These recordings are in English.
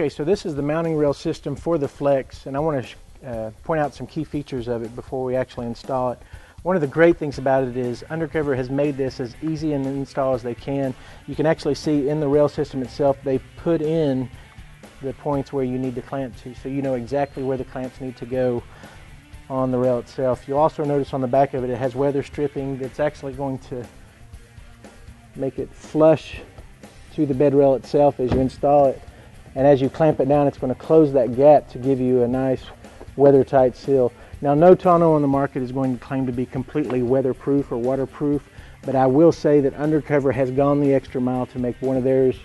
Okay, so this is the mounting rail system for the Flex, and I want to point out some key features of it before we actually install it. One of the great things about it is Undercover has made this as easy an install as they can. You can actually see in the rail system itself, they put in the points where you need to clamp to, so you know exactly where the clamps need to go on the rail itself. You'll also notice on the back of it, it has weather stripping that's actually going to make it flush to the bed rail itself as you install it. And as you clamp it down, it's going to close that gap to give you a nice weather-tight seal. Now, no tonneau on the market is going to claim to be completely weatherproof or waterproof, but I will say that Undercover has gone the extra mile to make one of theirs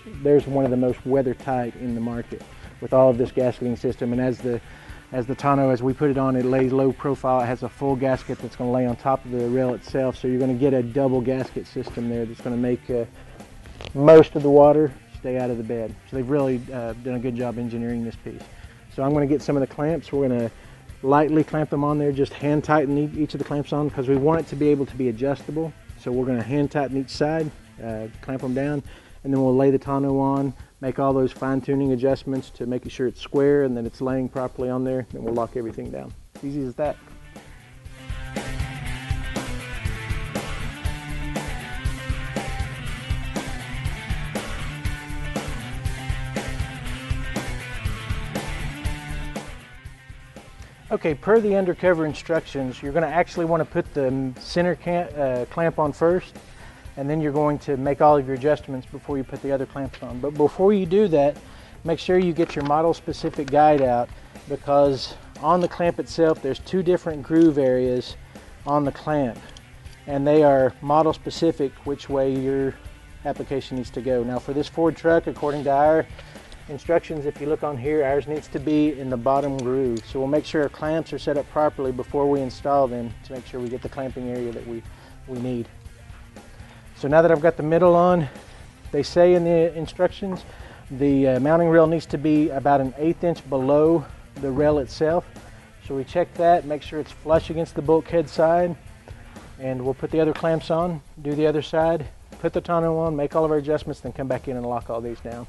one of the most weather-tight in the market with all of this gasketing system. And as the tonneau, as we put it on, it lays low profile. It has a full gasket that's going to lay on top of the rail itself, so you're going to get a double gasket system there that's going to make most of the water stay out of the bed. So they've really done a good job engineering this piece. So I'm going to get some of the clamps. We're going to lightly clamp them on there, just hand tighten each of the clamps on because we want it to be able to be adjustable. So we're going to hand tighten each side, clamp them down, and then we'll lay the tonneau on, make all those fine-tuning adjustments to making sure it's square and that it's laying properly on there, and we'll lock everything down. Easy as that. Okay, per the Undercover instructions, you're going to actually want to put the center clamp on first, and then you're going to make all of your adjustments before you put the other clamps on. But before you do that, make sure you get your model-specific guide out, because on the clamp itself, there's two different groove areas on the clamp, and they are model-specific which way your application needs to go. Now, for this Ford truck, according to our instructions, if you look on here, ours needs to be in the bottom groove. So we'll make sure our clamps are set up properly before we install them to make sure we get the clamping area that we need. So now that I've got the middle on, they say in the instructions, the mounting rail needs to be about 1/8 inch below the rail itself. So we check that, make sure it's flush against the bulkhead side, and we'll put the other clamps on, do the other side, put the tonneau on, make all of our adjustments, then come back in and lock all these down.